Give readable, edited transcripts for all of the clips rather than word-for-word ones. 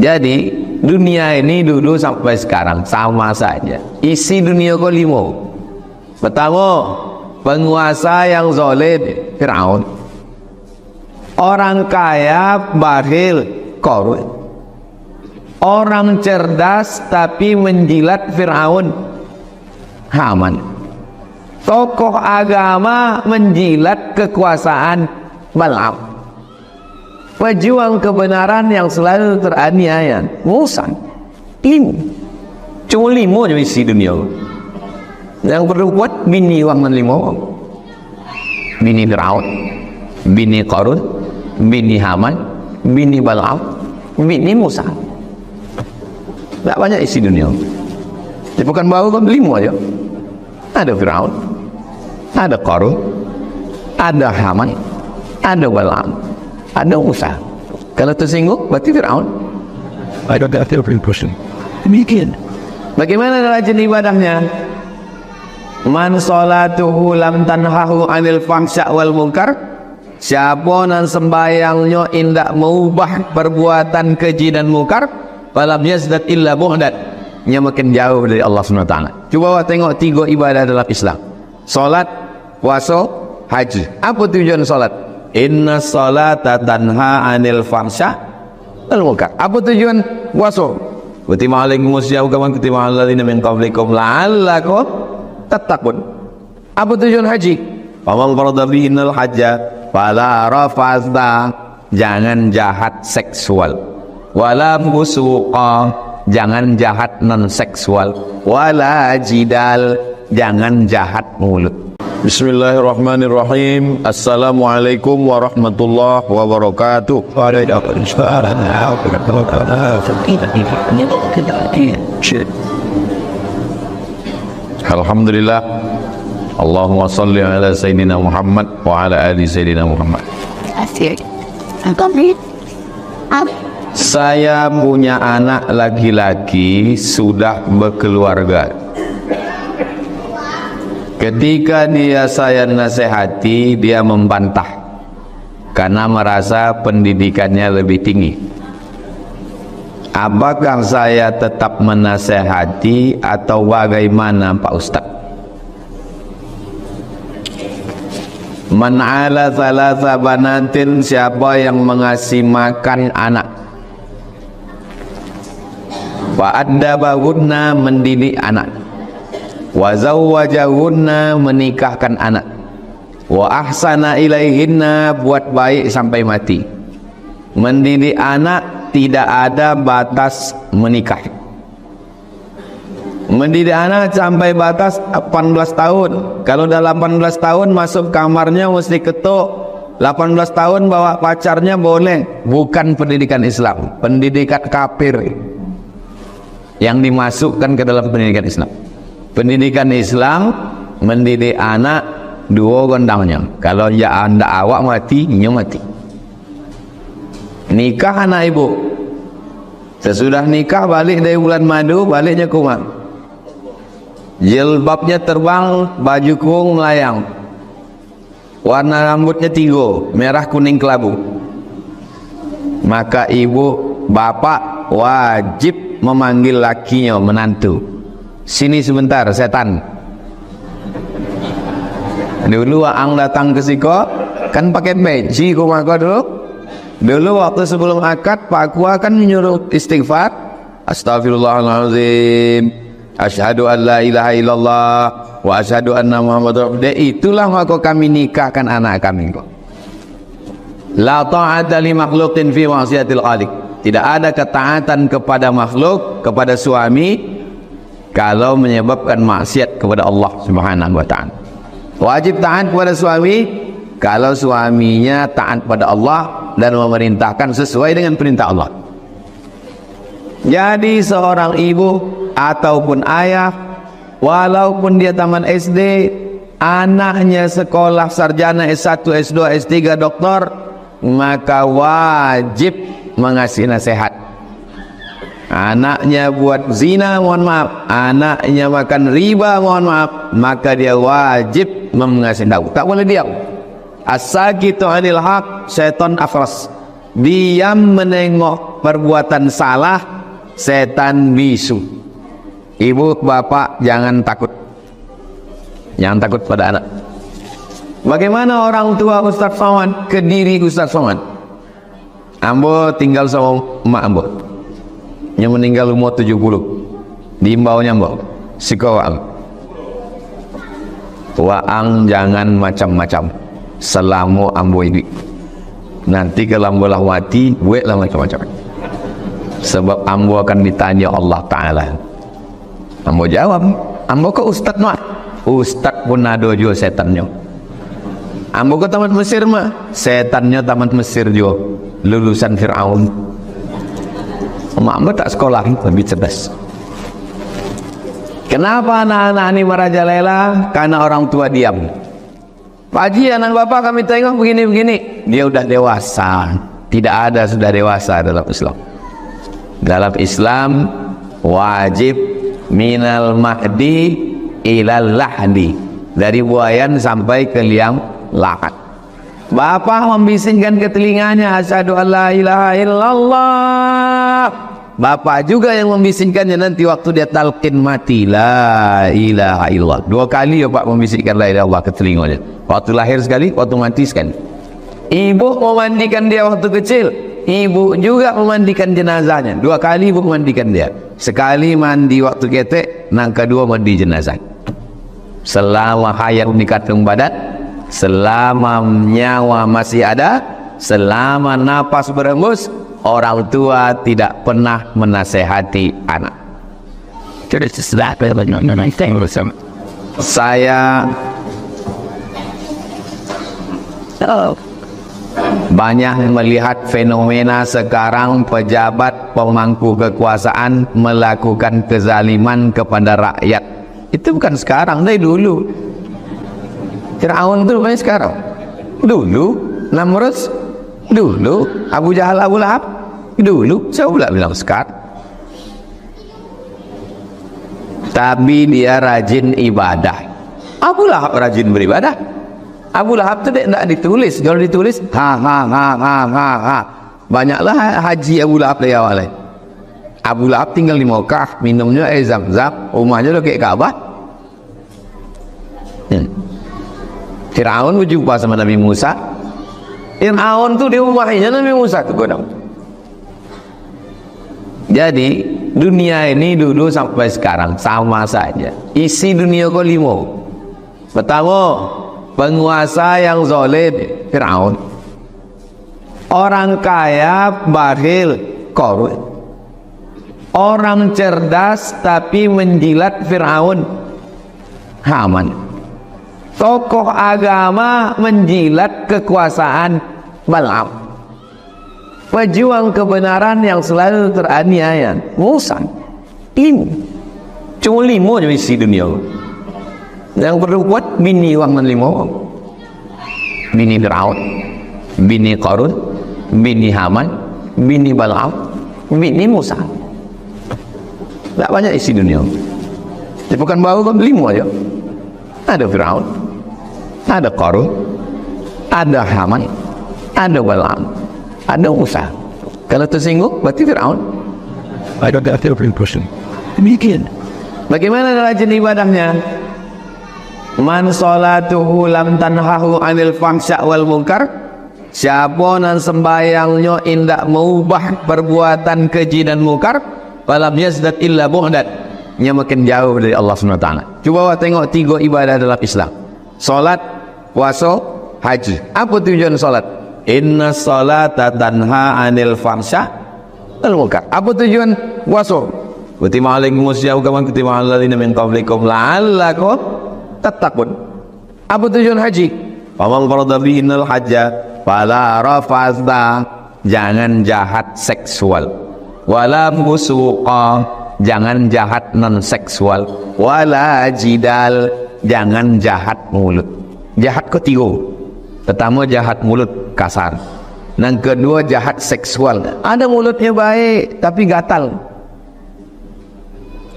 Jadi dunia ini dulu sampai sekarang sama saja. Isi dunia kau lima. Pertama, penguasa yang zalim, Firaun. Orang kaya, bakhil, Qarun. Orang cerdas tapi menjilat, Firaun, Haman. Tokoh agama menjilat kekuasaan, Bal'am. Pejuang kebenaran yang selalu teraniaya, Musa. Ini cuma 5 je isi dunia. Yang perlu buat bini orang 5. Bini Firaun, bini Qarun, bini Haman, bini Bal'am, bini Musa. Tak banyak isi dunia. Dia bukan baru kan 5 aja. Ada Firaun, ada Qarun, ada Haman, ada Bal'am, ada Musa. Kalau tersinggung berarti Firaun. I don't have every person. Demikian. Bagaimana rajin ibadahnya? Man salatuhu lam tanhahu anil fahsya wal munkar. Siapa nan sembayangnya indak mengubah perbuatan keji dan munkar, falam yazdad illa bu'dan. Nya makin jauh dari Allah SWT. Cuba awak tengok 3 ibadah dalam Islam. Salat, puasa, haji. Apa tujuan salat? Inna salata tanha anil fahsya wal munkar. Apa tujuan puasa? Kutiba alaikumus siyam kama kutiba alal ladzina min qablikum la'allakum tattaqun. Apa tujuan haji? Faman farada fihinal hajja fala rafasa. Jangan jahat seksual. Wala fusuqa. Jangan jahat non seksual. Wala jidal. Jangan jahat mulut. Bismillahirrahmanirrahim. Assalamualaikum warahmatullahi wabarakatuh. Alhamdulillah. Allahumma salli ala Sayyidina Muhammad wa ala ali Sayyidina Muhammad. Saya punya anak laki-laki sudah berkeluarga. Ketika saya nasihati, dia membantah karena merasa pendidikannya lebih tinggi. Apakah saya tetap menasihati atau bagaimana Pak Ustaz? Man ala thalatha banatin, siapa yang mengasih makan anak, fa'addabahunna, mendidik anak, wa zawwajahunna, menikahkan anak, wa ahsana ilaihinna, buat baik sampai mati. Mendidik anak tidak ada batas menikah. Mendidik anak sampai batas 18 tahun. Kalau dah 18 tahun masuk kamarnya mesti ketuk. 18 tahun bawa pacarnya boleh. Bukan pendidikan Islam, pendidikan kafir yang dimasukkan ke dalam pendidikan Islam. Pendidikan Islam mendidik anak 2 gondangnya. Kalau ya anda awak mati, nya mati. Nikah anak ibu. Sesudah nikah balik dari bulan madu, baliknya ke rumah. Jilbabnya terbang, baju kurung melayang. Warna rambutnya 3, merah kuning kelabu. Maka ibu, bapak wajib memanggil lakinya, menantu. Sini sebentar, setan. Dulu ang datang ke siko, kan pakai peci ke rumah kau dulu. Dulu waktu sebelum akad, Pak Kua kan menyuruh istighfar. Astagfirullahaladzim, asyhadu an la ilaha illallah, wa asyhadu anna muhammadar rasulullah. Itulah maka kami nikahkan anak kami kok. La ta'ata li makhluqin fi ma'siyatil khaliq. Tidak ada ketaatan kepada makhluk, kepada suami, kalau menyebabkan maksiat kepada Allah Subhanahu wa ta'ala. Wajib taat kepada suami kalau suaminya taat pada Allah dan memerintahkan sesuai dengan perintah Allah. Jadi seorang ibu ataupun ayah, walaupun dia taman SD, anaknya sekolah sarjana S1, S2, S3, doktor, maka wajib mengasih nasihat. Anaknya buat zina, mohon maaf. Anaknya makan riba, mohon maaf. Maka dia wajib mengasih tahu. Tak boleh diam. As-sakitu 'anil haq syaitan afras. diam menengok perbuatan salah, setan bisu. Ibu bapak jangan takut, jangan takut pada anak. Bagaimana orang tua Ustaz Somad ke diri Ustaz Somad? Ambo tinggal sama emak ambo yang meninggal umur 70. Diimbaunya ambo, sikawang waang jangan macam-macam selama ambo ini. Nanti kalau ambo lah mati, buat lah macam-macam. Sebab ambo akan ditanya Allah Ta'ala. Ambo jawab, ambo ke Ustaz mah? Ustaz pun ada juga setannya. Ambo ke tamat Mesir mah? Setannya tamat Mesir juga, lulusan Fir'aun. Emak ambo tak sekolah, lebih cerdas. Kenapa anak-anak ini merajalela? Karena orang tua diam. Pak Haji, anak bapak kami tengok begini-begini. Dia udah dewasa. Tidak ada sudah dewasa dalam Islam. Dalam Islam wajib minal mahdi ilal lahdi, dari buayan sampai ke liang lahat. Bapak membisikkan ke telinganya, asyhadu an la ilaha illallah. Bapak juga yang membisikkannya nanti waktu dia talqin mati, la ilaha illallah. 2 kali ya Pak membisikkan la ilaha illallah ke telinganya. Waktu lahir sekali, waktu mati sekali. Ibu memandikan dia waktu kecil, ibu juga memandikan jenazahnya. 2 kali ibu memandikan dia. Sekali mandi waktu ketek, yang kedua mandi jenazah. Selama hayat di kantong badan, selama nyawa masih ada, selama napas berhembus, orang tua tidak pernah menasehati anak. Saya banyak melihat fenomena sekarang pejabat pemangku kekuasaan melakukan kezaliman kepada rakyat. Itu bukan sekarang, dari dulu. Fir'aun itu bukan sekarang. Dulu Namrud, dulu Abu Jahal, Abu Lahab, dulu. Saya pula bilang sekarang. Tapi dia rajin ibadah. Abu Lahab rajin beribadah. Abu Lahab itu tidak ditulis. Kalau ditulis ha. Banyaklah haji Abu Lahab dari awal. Abu Lahab tinggal di Mekah, minumnya air Zam-Zam, rumahnya udah kayak Ka'bah. Fir'aun berjumpa sama Nabi Musa. Fir'aun tuh di rumahnya Nabi Musa tuh godang. Jadi dunia ini dulu sampai sekarang sama saja. Isi dunia kau 5. Pertama, penguasa yang zalim, Fir'aun. Orang kaya, bakhil, Qarun. Orang cerdas tapi menjilat, Fir'aun, Haman. Tokoh agama menjilat kekuasaan, Bal'am. Pejuang kebenaran yang selalu teraniaya, Musa. Ini cuma 5 aja isi dunia. Yang perlu kuat bini wangan 5. Bini Fir'aun, bini Qarun, bini Haman, bini Bal'am, bini Musa. Tak banyak isi dunia. Dia bukan baru kan 5 aja. Ada Fir'aun, ada Qarun, ada Haman, ada Bal'am, ada Musa. Kalau tersinggung berarti Fir'aun. I got that impression. Demikian. Bagaimana rajin ibadahnya? Man salatuhu lam tanhahu anil fahsya wal munkar. Siapa nan sembayangnya indak mengubah perbuatan keji dan munkar, falam yazdat illa bu'dan, nya makin jauh dari Allah SWT. Cuba tengok 3 ibadah dalam Islam: salat, puasa, haji. Apa tujuan salat? Inna salata tanha anil fahsya wal munkar. Apa tujuan puasa? Kutiba alaikumus syiyam kama kutiba alal ladzina min qablikum la'allakum tattaqun. Apa tujuan haji? Faman farada fihinal hajja fala rafasa, jangan jahat seksual. Wala fusuqa, jangan jahat non seksual. Wala jidal, jangan jahat mulut. Jahat ketiga. Pertama jahat mulut, kasar. Yang kedua jahat seksual. Ada mulutnya baik tapi gatal.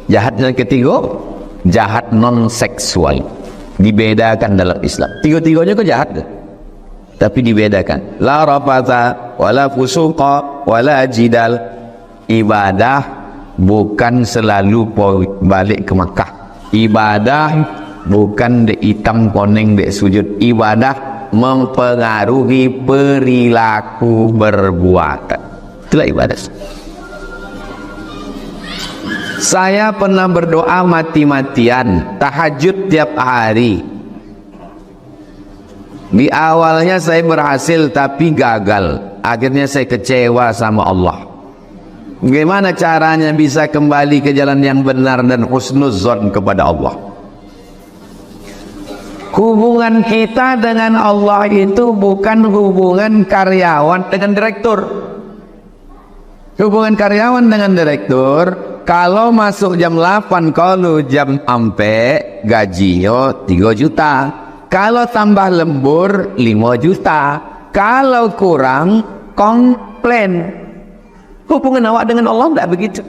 Jahat yang ketiga jahat non seksual. Dibedakan dalam Islam. Tiga-tiganya kok jahat, tapi dibedakan. La rafasa wala fusuqa wala jidal. Ibadah bukan selalu balik ke Makkah. Ibadah bukan dek hitam koneng dek sujud. Ibadah mempengaruhi perilaku perbuatan. Itulah ibadah. Saya pernah berdoa mati-matian, tahajud tiap hari. Di awalnya saya berhasil tapi gagal. Akhirnya saya kecewa sama Allah. Bagaimana caranya bisa kembali ke jalan yang benar dan husnuzon kepada Allah? Hubungan kita dengan Allah itu bukan hubungan karyawan dengan direktur. Hubungan karyawan dengan direktur, kalau masuk jam 8, kalau jam ampe, gajinya 3 juta. Kalau tambah lembur 5 juta. Kalau kurang, komplain. Hubungan awak dengan Allah tidak begitu.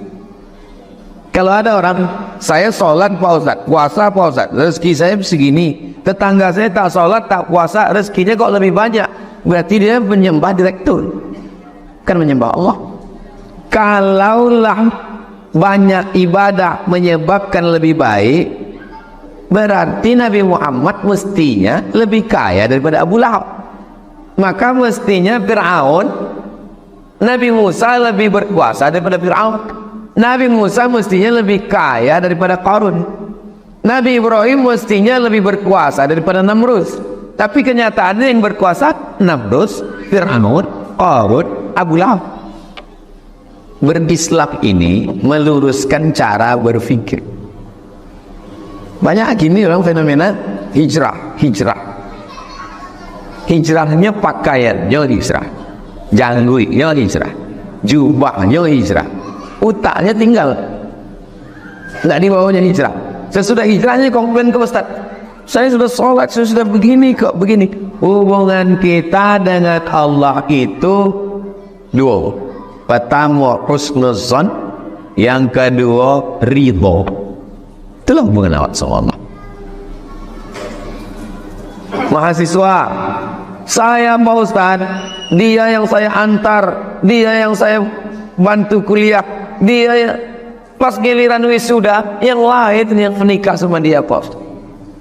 Kalau ada orang, saya sholat Pak Ustaz, puasa Pak Ustaz, rezeki saya segini. Tetangga saya tak sholat, tak puasa, rezekinya kok lebih banyak. Berarti dia menyembah direktur, kan menyembah Allah. Kalaulah banyak ibadah menyebabkan lebih baik, berarti Nabi Muhammad mestinya lebih kaya daripada Abu Lahab. Maka mestinya Fir'aun, Nabi Musa lebih berkuasa daripada Fir'aun. Nabi Musa mestinya lebih kaya daripada Qarun. Nabi Ibrahim mestinya lebih berkuasa daripada Namrud. Tapi kenyataannya yang berkuasa Namrud, Fir'aun, Qarun, Abu Lahab. Berislam ini meluruskan cara berpikir. Banyak gini orang fenomena hijrah. Hijrahnya pakaiannya hijrah, jangguinya hijrah, jubahnya hijrah, utaknya tinggal, nggak dibawanya hijrah. Sesudah hijrahnya komplain ke Ustaz, saya sudah sholat, saya sudah begini kok begini. Hubungan kita dengan Allah itu dua. Pertama husnuzon, yang kedua ridho. Itulah hubungan awak sama Allah. Mahasiswa, saya Pak Ustaz, dia yang saya antar, dia yang saya bantu kuliah, dia yang pas giliran wisuda, yang lain yang menikah sama dia Pak Ustaz.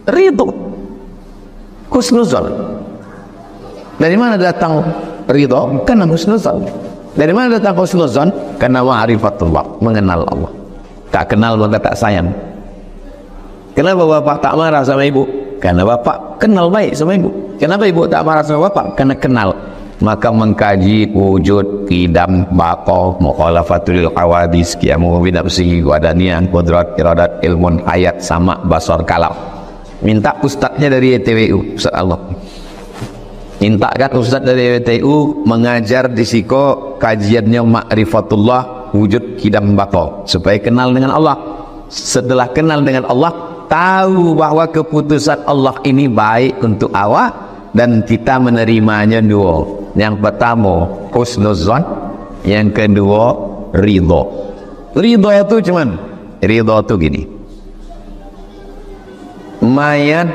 Ridho, husnuzon. Dari mana datang ridho? Karena husnuzon. Dari mana datang husnuzon? Karena ma'rifatullah, mengenal Allah. Tak kenal maka tak sayang. Kenapa bapak tak marah sama ibu? Karena bapak kenal baik sama ibu. Kenapa ibu tak marah sama bapak? Karena kenal. Maka mengkaji wujud, qidam, baqa, mukhalafatul hawadis, qiyamu bi nafsihi wa daniyah, qudrat, iradat, ilmun, hayat, sama, basar, kalam. Minta ustadznya dari ETWU, Ustaz Allah. Minta kan ustadz dari ETWU mengajar di siko kajiannya ma'rifatullah, wujud, qidam, baqa, supaya kenal dengan Allah. Setelah kenal dengan Allah, tahu bahwa keputusan Allah ini baik untuk awak, dan kita menerimanya dua. Yang pertama husnuzon, yang kedua ridho. Ridho itu cuman, ridho itu gini, mayat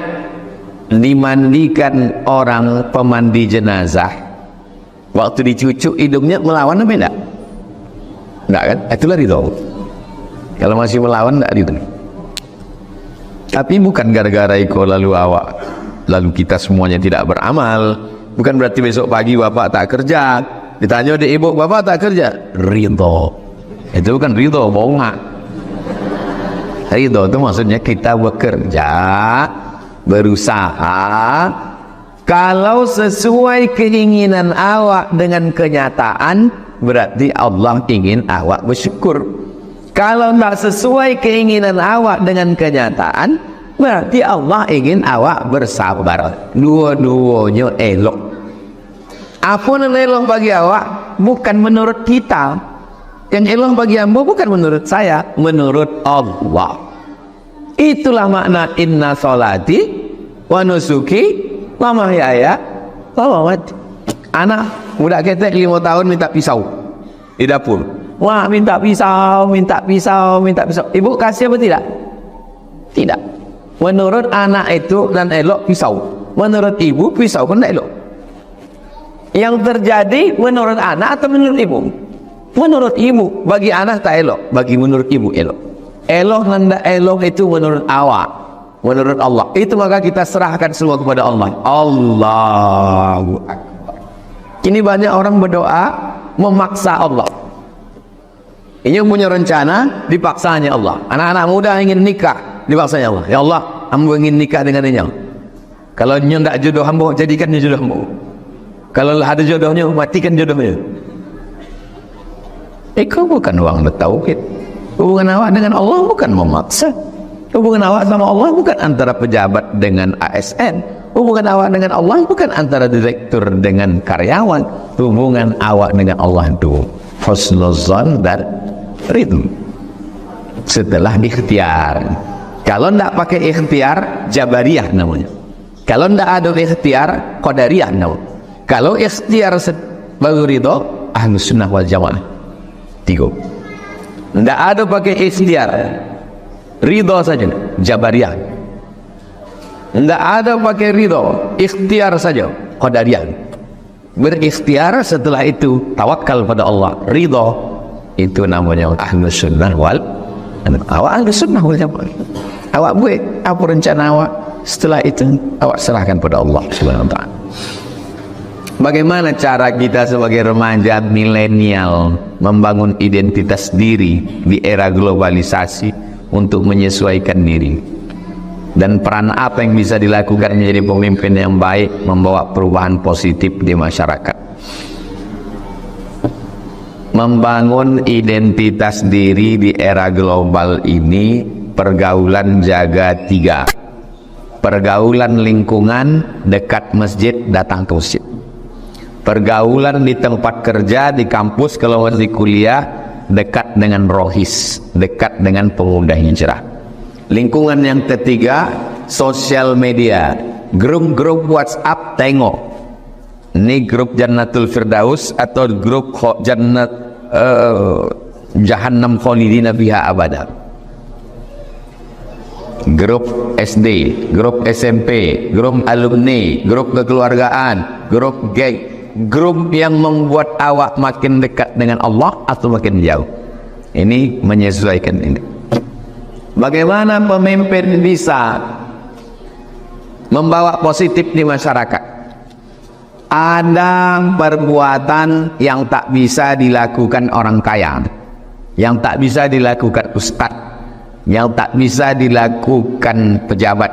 dimandikan orang pemandi jenazah, waktu dicucuk hidungnya melawan apa enggak? Enggak kan? Itulah ridho. Kalau masih melawan enggak ridho. Tapi bukan gara-gara itu lalu kita semuanya tidak beramal. Bukan berarti besok pagi bapak tak kerja, ditanya oleh ibu, bapak tak kerja, ridho. Itu bukan ridho, bohong. Ridho itu maksudnya kita bekerja, berusaha, kalau sesuai keinginan awak dengan kenyataan, berarti Allah ingin awak bersyukur. Kalau tak sesuai keinginan awak dengan kenyataan, berarti Allah ingin awak bersabar. Dua-duanya elok. Apa yang elok bagi awak bukan menurut kita. Yang elok bagi hamba bukan menurut saya, menurut Allah. Itulah makna inna sholati wa nusuki wa mahyaya wa mamati. Anak budak ketek 5 tahun minta pisau di dapur. Wah, minta pisau. Ibu kasih apa tidak? Tidak. Menurut anak itu dan elok pisau. Menurut ibu pisau pun tidak elok. Yang terjadi menurut anak atau menurut ibu? Menurut ibu. Bagi anak tak elok, bagi menurut ibu elok. Elok nanda elok itu menurut awak, menurut Allah. Itu maka kita serahkan semua kepada Allah. Allahu Akbar. Kini banyak orang berdoa memaksa Allah. Ini punya rencana, dipaksanya Allah. Anak-anak muda ingin nikah, dipaksanya Allah. Ya Allah, hamba ingin nikah dengan dia. Kalau dia tidak jodoh hamba, jadikan dia jodoh hamba. Kalau ada jodohnya, matikan jodohnya. Kau bukan orang bertauhid. Hubungan awak dengan Allah bukan memaksa. Hubungan awak sama Allah bukan antara pejabat dengan ASN. Hubungan awak dengan Allah bukan antara direktur dengan karyawan. Hubungan awak dengan Allah itu husnuzan dan ridho. Setelah ikhtiar. Kalau tidak pakai ikhtiar, jabariyah namanya. Kalau tidak ada ikhtiar, qadariyah namanya. Kalau ikhtiar baru ridho, ahlus sunnah wal jamaah. 3. Tidak ada pakai ikhtiar, ridho saja, jabariyah. Tidak ada pakai ridho, ikhtiar saja, qadariyah. Berikhtiar, setelah itu tawakal pada Allah, ridho, itu namanya ahlus sunnah wal awak ahlus sunnah wal jamaah. Awak buat apa rencana awak, setelah itu awak serahkan pada Allah Subhanahu wa ta'ala. Bagaimana cara kita sebagai remaja milenial membangun identitas diri di era globalisasi untuk menyesuaikan diri? Dan peran apa yang bisa dilakukan menjadi pemimpin yang baik, membawa perubahan positif di masyarakat? Membangun identitas diri di era global ini, pergaulan jaga 3. Pergaulan lingkungan, dekat masjid, datang ke masjid. Pergaulan di tempat kerja, di kampus, kalau masih kuliah, dekat dengan rohis, dekat dengan pemuda hijrah. Lingkungan yang ketiga, sosial media, grup-grup WhatsApp, tengok ini grup Jannatul Firdaus atau grup Jahannam Khalidina Fiha Abada. Grup SD, grup SMP, grup alumni, grup kekeluargaan, grup geng, grup yang membuat awak makin dekat dengan Allah atau makin jauh. Ini menyesuaikan ini. Bagaimana pemimpin bisa membawa positif di masyarakat? Ada perbuatan yang tak bisa dilakukan orang kaya, yang tak bisa dilakukan ustaz, yang tak bisa dilakukan pejabat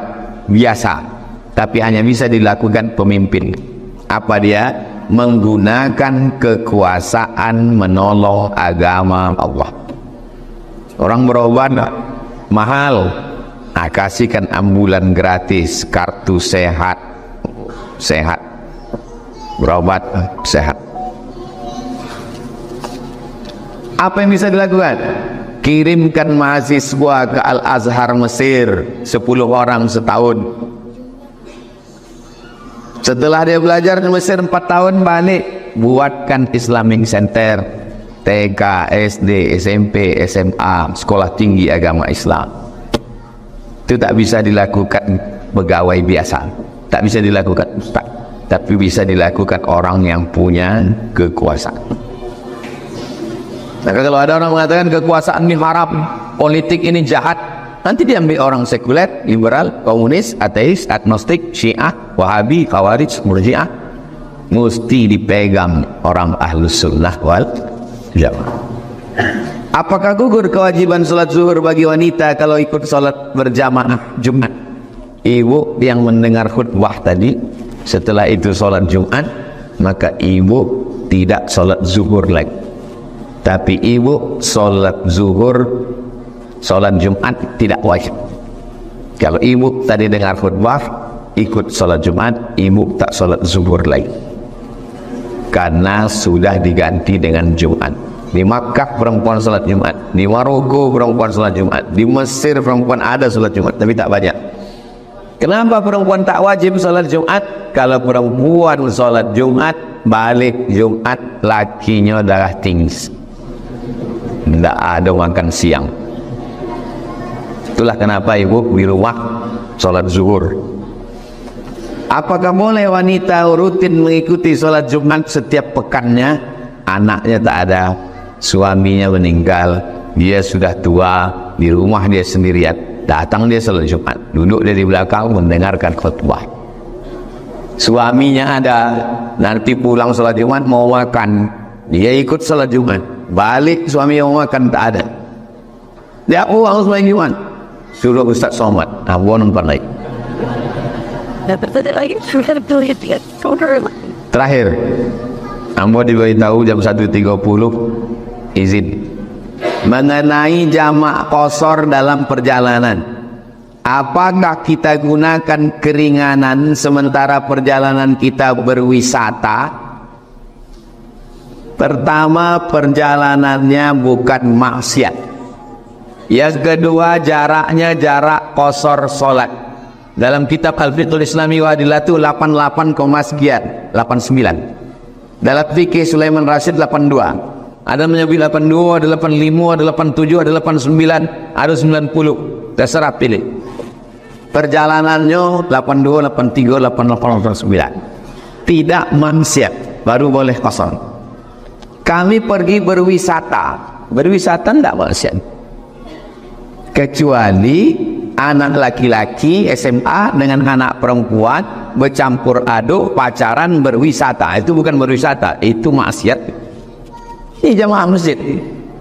biasa, tapi hanya bisa dilakukan pemimpin. Apa dia? Menggunakan kekuasaan menolong agama Allah. Orang berobat mahal, kasihkan ambulan gratis, kartu sehat, berobat sehat. Apa yang bisa dilakukan? Kirimkan mahasiswa ke Al-Azhar Mesir 10 orang setahun. Setelah dia belajar di Mesir 4 tahun, balik, buatkan Islamic Center, TK, SD, SMP, SMA, sekolah tinggi agama Islam. Itu tak bisa dilakukan pegawai biasa, tak bisa dilakukan ustaz, tapi bisa dilakukan orang yang punya kekuasaan. Maka kalau ada orang mengatakan kekuasaan ini haram, politik ini jahat, nanti diambil orang sekuler, liberal, komunis, ateis, agnostik, syiah, wahabi, khawarij, murjiah. Mesti dipegang orang ahlus sunnah wal jamaah. Apakah gugur kewajiban sholat zuhur bagi wanita kalau ikut sholat berjamaah Jumat? Ibu yang mendengar khutbah tadi, setelah itu sholat Jumat, maka ibu tidak sholat zuhur lagi. Tapi ibu sholat zuhur, sholat Jumat tidak wajib. Kalau ibu tadi dengar khutbah, ikut sholat Jumat, ibu tak sholat zuhur lagi, karena sudah diganti dengan Jumat. Di Makkah perempuan sholat Jumat, di Maroko perempuan sholat Jumat, di Mesir perempuan ada sholat Jumat, tapi tak banyak. Kenapa perempuan tak wajib sholat Jumat? Kalau perempuan sholat Jumat, balik Jumat lakinya darah tinggi, tidak ada makan siang. Itulah kenapa ibu di rumah sholat zuhur. Apakah boleh wanita rutin mengikuti sholat Jumat setiap pekannya? Anaknya tak ada, suaminya meninggal, dia sudah tua, di rumah dia sendirian, datang dia sholat Jumat, duduk dia di belakang mendengarkan khutbah. Suaminya ada, nanti pulang sholat Jumat mau makan, dia ikut sholat Jumat, balik suami mau makan tak ada, dia pulang sholat Jumat, suruh Ustaz Somad, abon nonton lagi. Terakhir, ambo diberitahu jam 1.30 izin mengenai jamak qasar dalam perjalanan. Apakah kita gunakan keringanan sementara perjalanan kita berwisata? Pertama, perjalanannya bukan maksiat. Yang kedua, jaraknya jarak qasar salat. Dalam kitab Al-Fiqhul Islami wa Adillatuh 88, sekian 89. Dalam fikih Sulaiman Rasyid 82. Ada menyebut 82, ada 85, ada 87, ada 89, ada 90. Terserah pilih. Perjalanannya 82, 83, 88, 89. Tidak maksiat, baru boleh qasar. Kami pergi berwisata. Berwisata tidak maksiat. Kecuali anak laki-laki SMA dengan anak perempuan bercampur aduk, pacaran, berwisata. Itu bukan berwisata, itu maksiat. Ini jamaah masjid.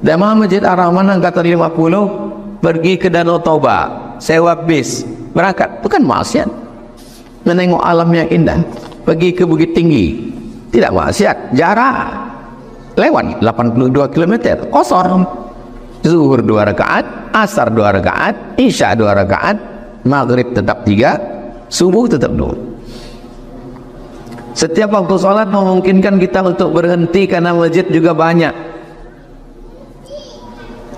Jamaah masjid Ar-Rahman angkatan 50 pergi ke Danau Toba, sewa bis, berangkat, bukan maksiat. Menengok alam yang indah, pergi ke Bukit Tinggi, tidak maksiat. Jarak lewat 82 km, qasar. Zuhur 2 rakaat, asar 2 rakaat, isya 2 rakaat, maghrib tetap 3, subuh tetap 2. Setiap waktu sholat memungkinkan kita untuk berhenti karena masjid juga banyak.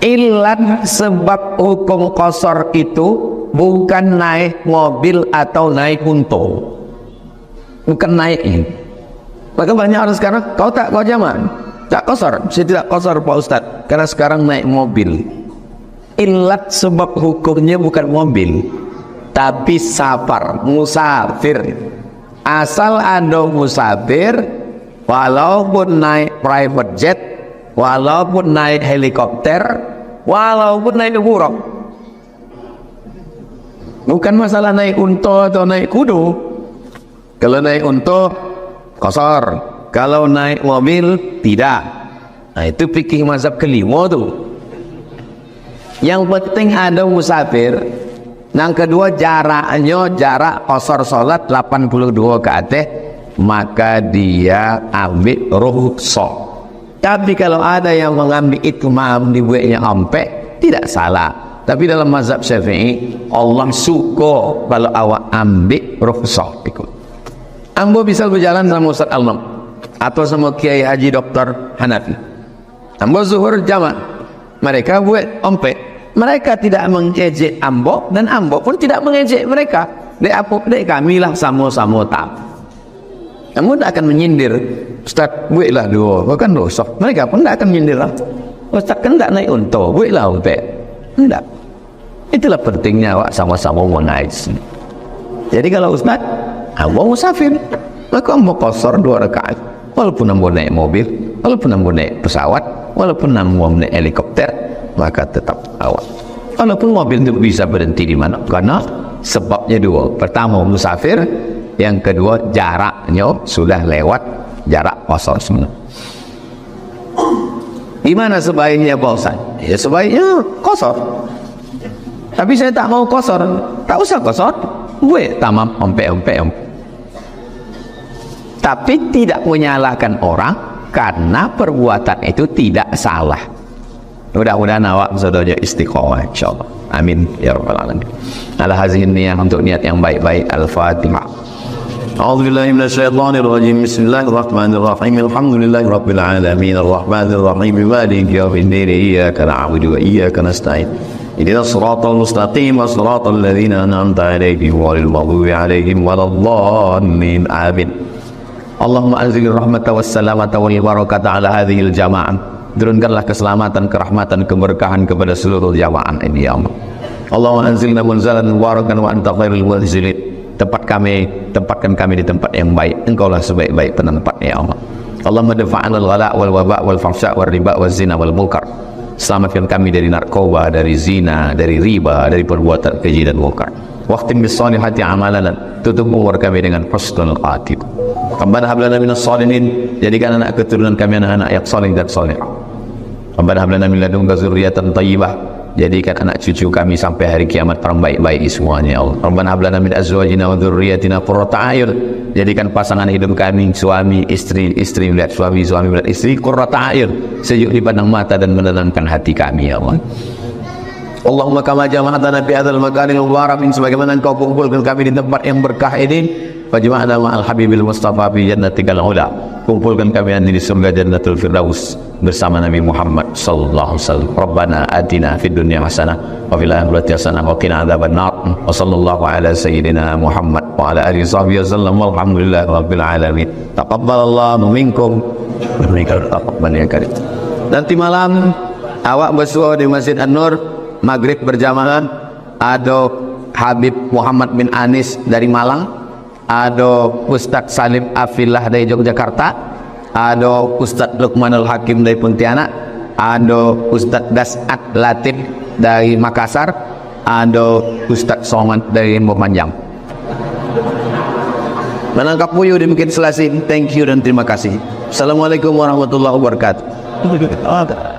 Ilat sebab hukum qasar itu bukan naik mobil atau naik unta, bukan naik ini. Maka banyak orang sekarang, kau jaman tak qasar. Saya tidak qasar Pak Ustaz, karena sekarang naik mobil. Ilat sebab hukumnya bukan mobil, tapi safar, musafir. Asal ada musafir, walaupun naik private jet, walaupun naik helikopter, walaupun naik buruk. Bukan masalah naik unta atau naik kudu. Kalau naik unta qasar, kalau naik mobil tidak. Nah, itu fikih mazhab kelima tuh. Yang penting ada musafir. Yang kedua, jaraknya jarak qasar salat 82 ke atas, maka dia ambil rukhsah. Tapi kalau ada yang mengambil itu dibuatnya ampe, tidak salah. Tapi dalam mazhab Syafi'i, Allah suka kalau awak ambil rukhsah ikut. Ambo bisa berjalan sama Ustaz Al-Nam atau sama Kiai Haji Dr. Hanafi. Ambo zuhur jamaah, mereka buat ompek. Mereka tidak mengejek ambo, dan ambo pun tidak mengejek mereka. Dek kami lah sama-sama tak. Kamu tidak akan menyindir, Ustaz buatlah dua, bukan dosa. Mereka pun tidak akan menyindir lah. Ustaz kan tidak naik unta, buatlah ompek. Tidak. Itulah pentingnya wak sama-sama mengais. Jadi kalau Ustaz ambo musafir, maka ambo qasar 2 rakaat. Walaupun ambo naik mobil, walaupun ambo naik pesawat, walaupun ambo naik helikopter, maka tetap awak. Walaupun mobil itu bisa berhenti di mana, karena sebabnya dua. Pertama musafir, yang kedua jaraknya sudah lewat jarak qasar semua. Gimana sebaiknya Pak Ustaz? Ya sebaiknya qasar. Tapi saya tak mau qasar, tak usah qasar. Gue tamam ompe. Tapi tidak menyalahkan orang karena perbuatan itu tidak salah. Mudah-mudahan awak saudara istiqomah insyaallah. Amin ya rabbal alamin. Ala hazihin niyah, untuk niat yang baik-baik. Al-Fatihah. A'udzubillahi minasyaitonir rajim. Bismillahirrahmanirrahim. Alhamdulillahi rabbil alamin. Arrahmanir rahim. Maliki yaumiddin. Iyyaka na'budu wa iyyaka nasta'in. Ihdinas siratal mustaqim, siratal ladzina an'amta 'alaihim ghairil maghdubi 'alaihim waladdallin. Amin. Allahumma anzil rahmata wassalamata wal barakata ala hadhil jama'ah. Turunkanlah keselamatan, kerahmatan, keberkahan kepada seluruh jamaah ini ya Allah. Allahumma anzilna munzalan mubarakan wa anta khairul munzilin. tempatkan kami di tempat yang baik. Engkaulah sebaik-baik penempatnya, ya Allah. Allahumma dafa'an al-ghala wal waba wal fahsya wal riba wal zina wal munkar. Selamatkan kami dari narkoba, dari zina, dari riba, dari perbuatan keji dan munkar. Waqtim bis salihati amalana, tutup umur kami dengan husnul khatimah. Rabbana hab lana minas salihin, jadikan anak keturunan kami anak-anak yang saleh dan salihah. Rabbana hab lana min ladunka dzurriyyatan thayyibah, jadikan anak cucu kami sampai hari kiamat orang baik-baik semuanya, ya Allah. Rabbana hab lana min azwajina wa dzurriyyatina qurrata a'yun, jadikan pasangan hidup kami, suami istri, istri melihat suami, suami melihat istri, qurrata a'yun, sejuk dipandang mata dan menenangkan hati kami, ya Allah. Allahumma kama jama'atana fi hadzal makanil mubarakin, sebagaimana Engkau kumpulkan kami di tempat yang berkah ini, fajma'na ma'al habibil mustafa fi jannatikal ula, kumpulkan kami di surga jannatul firdaus bersama Nabi Muhammad sallallahu alaihi wasallam. Rabbana atina fid dunya hasanah wa fil akhirati hasanah wa qina adzabannar. Wa sallallahu ala sayyidina Muhammad wa ala alihi washabbihi wasallam. Walhamdulillahi rabbil alamin. Taqabbalallahu minkum wa minkum taqabbal ya karim. Nanti malam awak bersuara di Masjid An-Nur, maghrib berjamaah. Ada Habib Muhammad bin Anis dari Malang, ada Ustadz Salim Afillah dari Yogyakarta, ada Ustadz Luqmanul Hakim dari Pontianak, ada Ustadz Das'at Latif dari Makassar, ada Ustadz Somad dari Mupanjang. Menangkap puyuh demikian Selasih. Thank you dan terima kasih. Assalamualaikum warahmatullahi wabarakatuh.